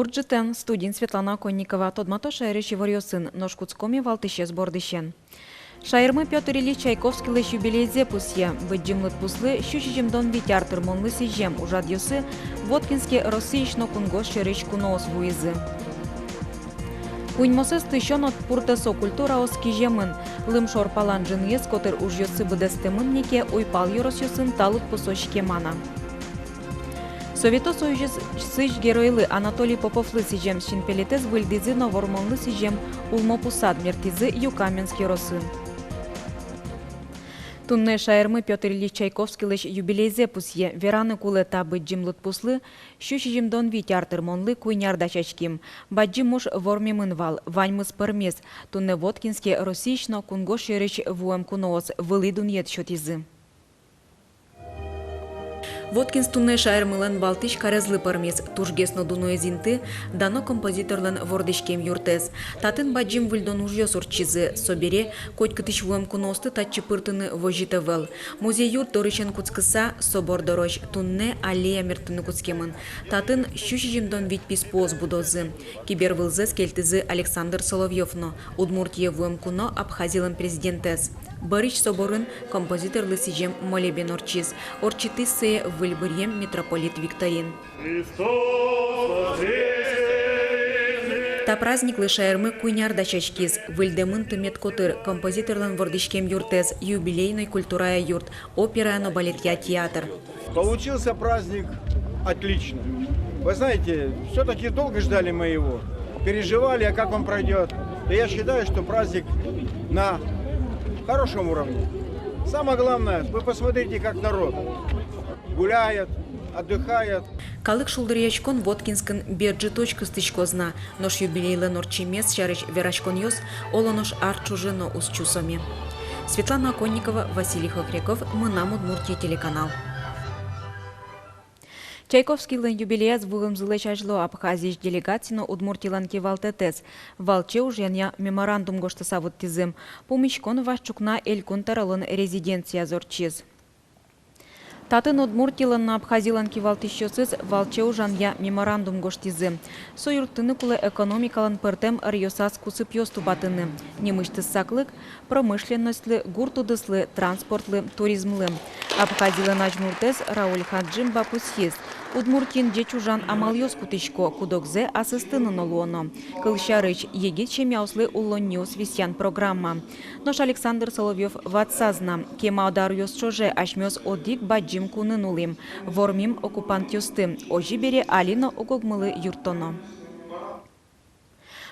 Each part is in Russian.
Гурджетен, студент Светлана Конникова, тодмато шайречи варьосын, ножкуцкоми валтыше сбордыщен. Шайырмы Петр Ильич Чайковский лыш юбилейзе пусье, быджимлыт пуслы, щучичимдон витяртыр монлы сижем, ужад йосы, Воткинский российшно кунгош шерыч куноос вуизы. Куньмосыз тыщон от пуртесо культура ос кижемын, лымшор паланжын ес, котыр уж йосы быдестемын неке, ойпал йорос йосын талыт пусочке мана. Совето Союз сыч геройлы Анатолий Поповлы сижем шинпелетез выльдизы новормонлы сижем улмопусад мертизы Юкаменский росы. Тунне шайырмы Петр Ильич Чайковский лыш юбилейзе пусье, вераны кулета быджимлыт пуслы, щучичимдон витяртыр монлы куйнярда чачким. Баджимуш вормемын вал, ваньмыз пырмез, тунне Воткинский российшно кунгош шерыч вуэм куноос, вылыдун ет шотизы. Воткинс тунне шайырмылан балтыш карезлы пырмез, тужгесно дуноезинты, дано композиторлан вордышкем юртез. Татын баджим выльдон ужьё сурчизы, собере, коть кытыш вуэм куносты татчы пыртыны вожитывел. Музей юрт дорычен куцкыса, собор дорож, тунне аллея мертыны куцкемын. Татын щучичимдон вить писпоз будозы. Кибер вылзыз кельтызы Александр Соловьевно, Удмуртия вуэм куно Абхазилын президентез. Барыч соборын композиторлы сижем молебен орчиз, орчиты сые выльбырьем митрополит Викторин. Та праздниклы шайырмы куйнярда чачкиз, выльдемын тымет котыр, композиторлын вордышкем юртез, юбилейный культурая юрт, опера, но балетья театр. Получился праздник отлично. Вы знаете, все-таки долго ждали мы его, переживали, а как он пройдет. И я считаю, что праздник на хорошем уровне. Самое главное, вы посмотрите, как народ гуляет, отдыхает. Калык шулдырьячкон Воткинскын бирджи точка стычкозна, нож юбилейлы норчимес чарыч верачкон йос, олонош арчужено узчусоми. Светлана Конникова, Василий Хохряков, Мынам Удмуртия телеканал. Чайковский лен юбилеяз вугым зылы чажло Абхазич делегацино Удмуртилан кевалтетез. Валче уженья меморандум гоштаса вот тизым. Помичкон вашчукна элькун таралын резиденция зорчиз. Татын Удмуртилан на Абхазилан кевалтищосыз валче ужанья меморандум гоштизы. Союртыны кулы экономикалан пыртем рьосас кусып йосту батыны. Немыштыз саклык, промышленностлы, гуртудыслы, транспортлы, туризмлы. Абхазилан ажмуртез Рауль Хаджим бапусьез. Удмуртин дечужан амалйос кутышко, кудокзе асыстынын олуоно. Кылшарыч егит чемяуслы уллонниус висян программа. Нош Александр Соловьев ватсазна. Кема одарьос чоже ашмёс одик баджим кунын улым. Вормим оккупант ёсты. Ожи бере алино огогмылы юртоно.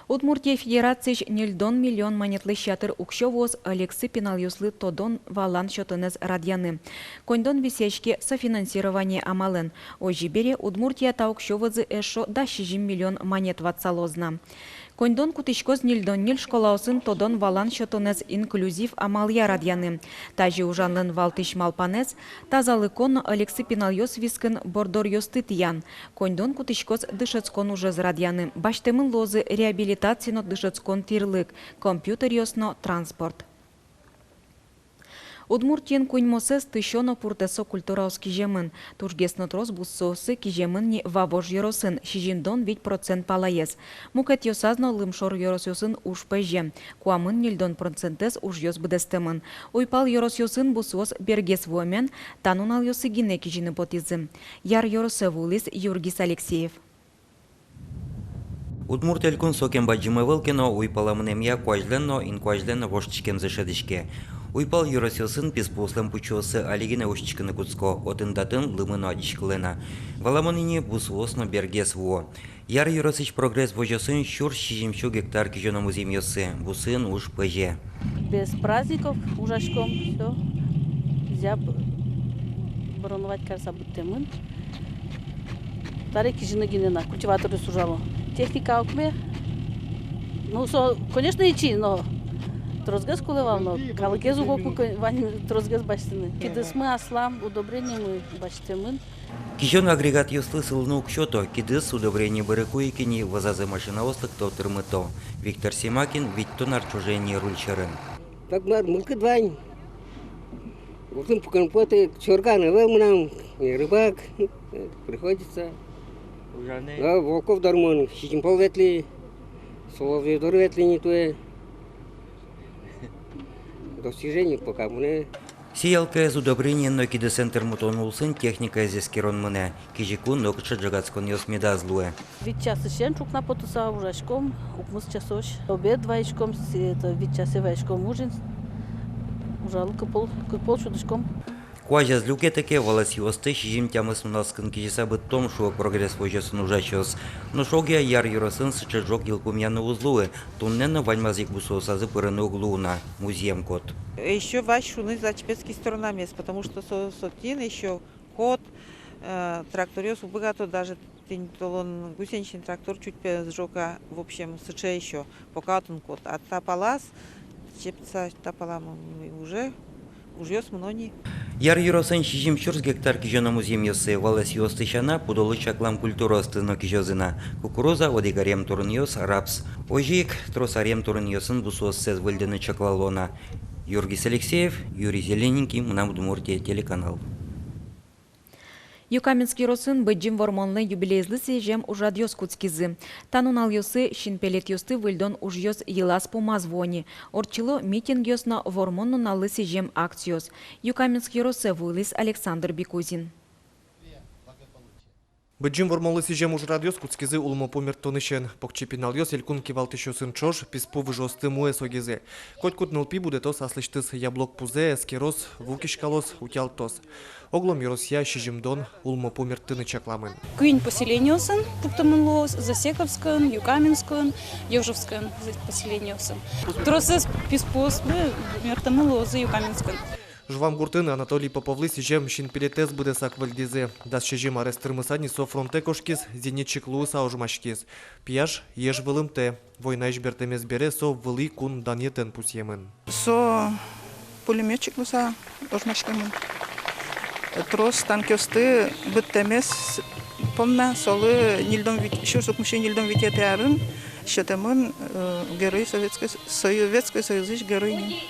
Удмуртия федерацияш 0 миллион монетлы шатыр укшовоз Алексы Пеналюслы тодон валан шотыныз радьяны. Коньдон висешке софинансирование амалын. Ожи бере Удмуртия таукшовозы эшо да 6 миллион монет ватсалозна. Коньдон кутышкоз нильдон нил школаусын тодон валан шотыныз инклюзив амалия радьяны. Тажи ужанлын валтыш малпанез, тазалыкон Алексы Пеналюс вискын бордор ёсты тиян. Коньдон кутышкоз дышецкон ужез радьяны. Баштемын лозы реабилитацино дышецкон тирлык, компьютер ёсно транспорт. Удмуртиен куньмосез тыщоно пуртесо культураус кижемын. Тургесно трос буссосы кижемын не вавож йоросын, шижиндон 8% палаез. Мукет йосазно лымшор йорос йосын уж пэжем. Куамын нильдон процентез уж йос быдестемын. Уйпал йорос йосын буссос бергес вуэмен, танунал йосы гине кижины потизым. Яр йоросе вулис Юргис Алексеев. Удмуртия лькун сокен баджимы вылкино уйпаламынемья куажленно инкуажленно воштичкем зашедышке. Уйпал юросилсын писпуслым пучосы алигине ушчикыны куцко, отындатын лымыно адичкылена. Валамонине бусвосно бергес во. Яр юросич прогресс вожосын щур 6 гектар кижоно музейм йосы, бусын уж пэже. Без праздников ужашком все. Нельзя броновать карса буттемын. Таре кижины гинена, культиваторы сужало. Техника окме. Ну, конечно, ичи, но трозгаз кулевал, но калыкезу гоку трозгаз баштыны. Кидыс мы аслам, удобрение мы баштемын. Кижон агрегат ёслы сылны укшото, кидыс удобрение барыкуикини вазазы машинаослык тотырмыто. Виктор Семакин, Виттон арчужение рульчарын. Так мар мылкы двань. Укын пукан поты чорганы вел нам, рыбак приходится. Да, Волков дармон, Сичимпал ветли, Соловьев ветли не то. Достижение пока мне. Сиялка з удобреннен кидесентр мутонулсын техника зескерон мыне. Кижику нокча джагацкон йосмеда злуе. Від часу ще чукна потуса ужачком, укмус часоч. Обед двоечком, від часи вечком ужин. Ужал купол чудочком. Куажа злюке таке волос йосты шижим тямыс унаскын кижеса бы том, шо прогресс вожасын ужачос. Но шогия яр юросын сычажок елкумяны узлуе. Тунненно вальмазик бусосазы пырыны углуна. Музеем кот. Еще ващуны за чепецкий сторона мест, потому что сотин еще кот, тракториос убогато даже он гусеничный трактор чуть сжега, в общем, сыче еще, пока он кот. А тапалас, чепца тапала уже ёс многие. Яр юросын шижим чурс гектар кижона музеем йосы волос йосты шана пудолы чаклам культура остыно кижозына. Кукуруза одигарем турын йос рапс. Ожик тросарем турын йосын бусос сез выльдыны чаклалона. Юргис Алексеев, Юрий Зелененький, Мнам Удмуртия, телеканал. Юкаменский росын быджим вормонлы юбилейзлы сежем ужад йос куцкизы. Танунал йосы шинпелет йосты выльдон уж йос елас по мазвони. Орчило митинг йосно вормонну налы сежем акциос. Юкаменский росы вылез Александр Бикузин. Быджим вормолы сижем уж радиос куцкизы улмо помер тонышен. Покчепинал йос елькун кивалты шосын чош, писпу выжосты муэ согизе. Коть кут нылпи буде тос аслыштыс яблок пузе, скерос, вукишкалос, утял тос. Оглом Еросия шижимдон улмо помер тыны чакламын. Куин поселениосын, Пуктамынлос, Засековскын, Юкаменскын, Ёжевскын поселениосын. Тросыз писпос мертамылозы Юкаменскын. Жвам гуртын Анатолий Поповлы сижем шинпилетес буде саквальдизе. Дас шижим арестырмысани со фронте кошкиз, зенитчик луыса ожмашкиз. Пияш еш вылымте. Война ишбертемес бере со вылы кун данетен пусьемын. Со пулеметчик луса ожмашкемын. Трос танкёсты быттемес помна солы нильдон вит, еще сукмуще нильдон витетеарын, счетемын герой Советской Союзы герой.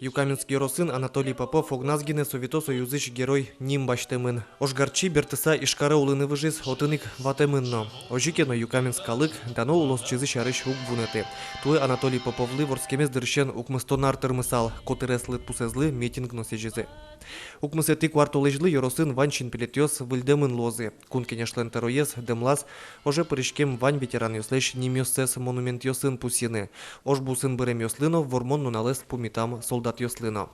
Юкаменский росын Анатолий Попов огназгине Совето Союзыш герой ним баштемын. Ошгарчи бертыса ишкара улыны выжиз отынык ватемынно. Ожикено Юкаменскалык дано улос чизыш арыш ук бунеты. Туы Анатолий Поповлы ворскемес дыршен укмыстонар тырмысал, котыреслыт пусезлы митинг носежизе. Укмысети квартолыжлы йоросын вань шинпилетёс выльдемын лозы. Кун кенешлен тероез демлас оже пырышкем вань ветеран йослеш нимёсес монумент йосын пусины. Ош бусын бырем йослыно вормон нуналес пумитам солдат йослыно.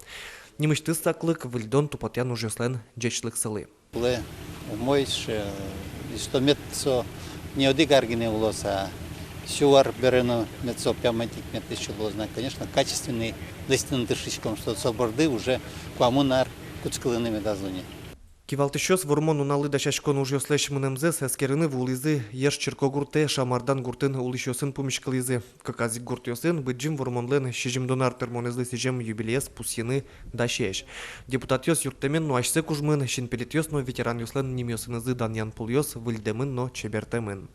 Нимышты саклык выльдон тупотян уж йослен джечлык сылы. Пле умойш истомецо не одигаргине улоса. Сюар берено мецо памятник метыщу лозна. Конечно, качественный листин тышичком, что соборды уже куамунар куцклынными дазуни. Кивалтышос вормон уналы да шашкон уж йослеш мынемзе сескерыны вулизы еш черко гурте шамардан гуртын улышёсын пумишкализы. Каказик гурт йосын быджим вормонлен шижимдонар термонезлы сижем юбилеес пусины да шеш. Депутат йос юртемен но ашсе кужмын, шинпелет йос но ветеран йослен немёсынызы даньян пул йос выльдемын но чебертемын.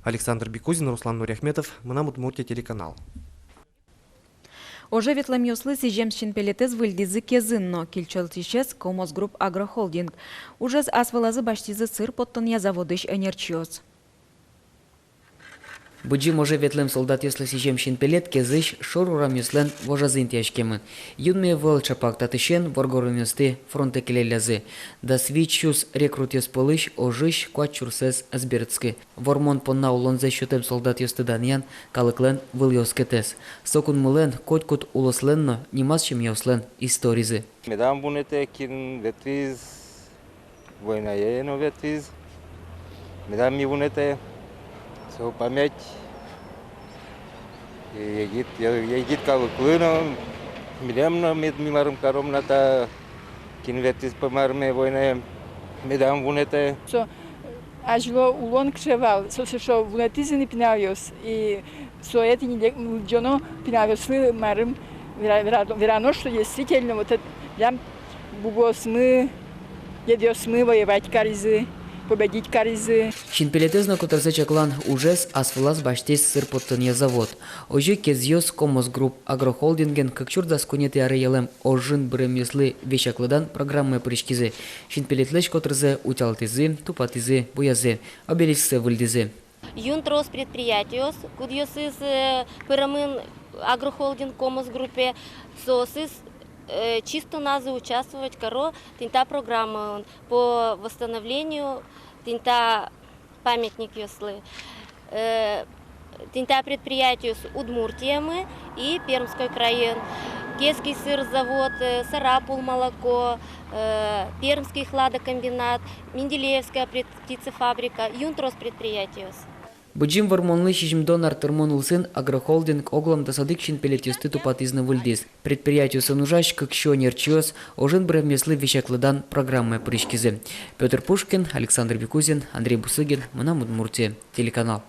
Александр Бикузин, Руслан Нуряхметов, Мнам Удмуртия, телеканал. Оже ветлем йослы сежем шинпелетез выльдизы кезынно, кильчалтишес Комосгрупп Агрохолдинг. Ужез асвалазы баштизы сыр поттония заводыш энерчиоз. Быджим оже ветлем солдат йослы сижем шинпелет кезыш шорурам йослен вожазын тяжкемын. Юнме вол чапак татышен воргорын йосты фронте келелязы. Да свичус рекрут йос полыш ожыш куачурсез азберцкы. Вормон понна улонзе шутем солдат йосты даньян калыклен выл йоскетес. Сокун мылен котькут улосленно нимас чем йослен историзы. Медам бунете кин ветвиз, война ено ветвиз. Медам ми бунете со память. Егит калыклыно, медамно медмиларым каромната кин ветвиз помарме война медам бунете. Со ажло улон кшевал, со вунетизни пинавиос и со эти не джоно пинавиос марым верано, что действительно вот это прям бугос мы едёс мы воевать каризы победить каризы. Шинпелетезно котырзе чаклан ужес асфалас баштес сыр поттыне завод. Ожи кезьёс комос групп агрохолдинген кыкчурда скунети ареялем ожин бремеслы вещаклыдан программы пришкизе. Шинпелетлеш котырзе утялтизы, тупатизы, буязы, обелиссе выльдизы. Юнтрос предприятиос, кудьосыз пырамын агрохолдинг комос группе, сосыз чисто назы участвовать коро тинта программа по восстановлению тинта памятник ёслы. Тинта предприятию с Удмуртиемы и Пермской крайон. Кеский сырзавод, Сарапул молоко, Пермский хладокомбинат, Менделеевская птицефабрика, Юнтрос предприятиус. Быджим вармонлы шижимдон артырмон улсын агрохолдинг оглам досадык шинпелетюсты тупатизны выльдиз. Предприятию санужаш кыкшо нерчиос ожин бремеслы вещаклыдан программы пришкизы. Петр Пушкин, Александр Бекузин, Андрей Бусыгин, Мына Мудмуртия, телеканал.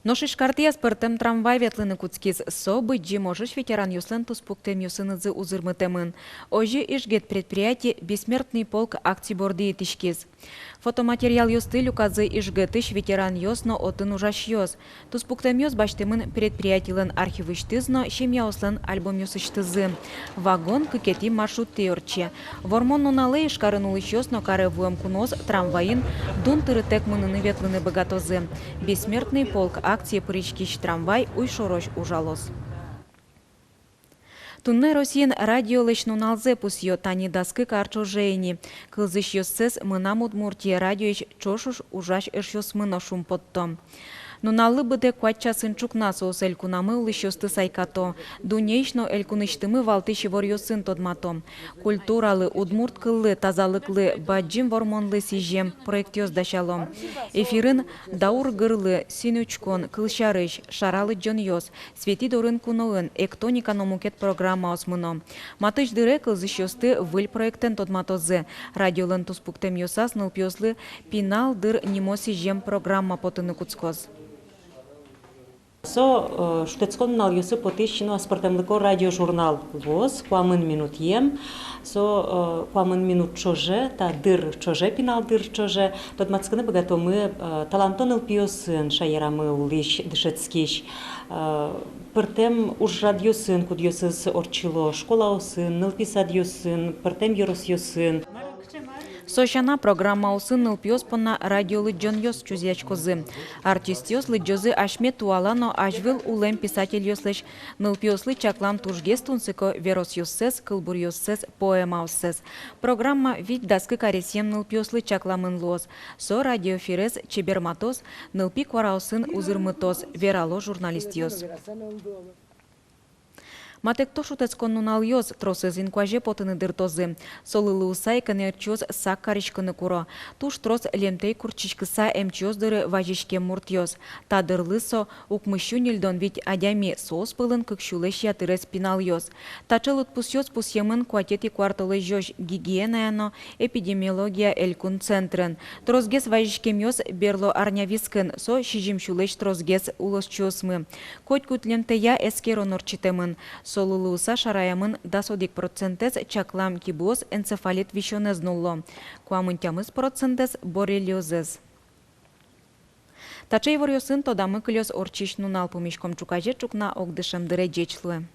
Ношиш картия спортем трамвай ветлыны куцкиз. Со быджи можешь ветеран юслен туспуктем юсынызы узырмытемын. Ожи ишгет предприятие «Бессмертный полк» актиборди тишкиз. Фотоматериал юсты люказы ишгетыш ветеран юсно отын ужаш юс. Туспуктем юс баштемын предприятийлен архивыштызно шемья ослен альбом юсыштызы. Вагон кыкети маршрут теорче. Вормон нунале ишкарын улыш юсно каре вуем кунос трамвайын дун тырытек мыныны ветлыны богатозы. «Бессмертный полк» акции «Пыричкич трамвай» уйшорош ужалос. Тунне Россиен радио лечнуналзе пусьё тани даскы карчо жейни. Кылзыш ёссес мына Мудмуртия радиоич чошуш ужаш эшёс мына шум подто. Нуналы быде кватчасын чукна соос элькунамы улышёсты сайкато. Дунейшно элькуныштымы валты шивор ёсын тодмато. Культуралы, удмурт кыллы, тазалыклы, баджим вормонлы сижем проект ёздашало. Эфирын даур гырлы, синучкон, кылшарыш, шаралы джон ёс, свети дорын куноын, эктоника номукет программа осмыно. Матыш дыре кылзыш ёсты выль проектен тодматозы. Радиолын туспуктем ёсас нылпёслы пинал дыр нимо сижем программа потыны куцкоз. Со штецкон нал юсы потыщино спортемлыко радиожурнал воз, куамын минут ем, со куамын минут чоже, та дыр чоже, пинал дыр чоже, тот мацканы богато мы талантоныл пиосын шаерамы улыш дышецкиш, пыртем уж радиосын, куд юсыз орчило, школа осын, нылписад юсын, пыртем юрос юсын. Сошана программа усын нылпиос пона радиолы джон ёс чузячкозы. Артист ёс лыджозы ашме туалано ажвил улем писатель ёслыш. Нылпиослы чаклам тужгес тунсыко верос ёссес, кылбур ёссес, поэма оссес. Программа вид даскы каресем нылпиослы чакламын лос. Со радиофирес чеберматос, нылпи квараусын узырмытос, верало журналист ёс. Матек то шутецкон нунал ёз, тросыз инкуаже потыны дыртозы. Солылы усай канерчоз сак каришкыны куро. Туш трос лемтей курчичкыса эмчоздыры важишке мурт ёз. Тадырлысо укмыщу нильдон ведь адями соос пылын кыкшулеш ятырес пинал ёз. Тачыл отпус ёз пусьемын куатети кварталы жёж гигиенаяно эпидемиология элькун центрен. Трозгес важишкем ёз берло арнявискын со шижимшулеш трозгес улос чосмы. Коть кут лемтея эскеро норчитемын. Солылы уса шараямын дасодик процентес чаклам кибоз энцефалит вишонез нулло. Куамынтямыз процентес боррелиозез. Тачей ворьосын тодамы кылёс орчиш нунал помишком чукаже чукна огдышем дыре джечлы.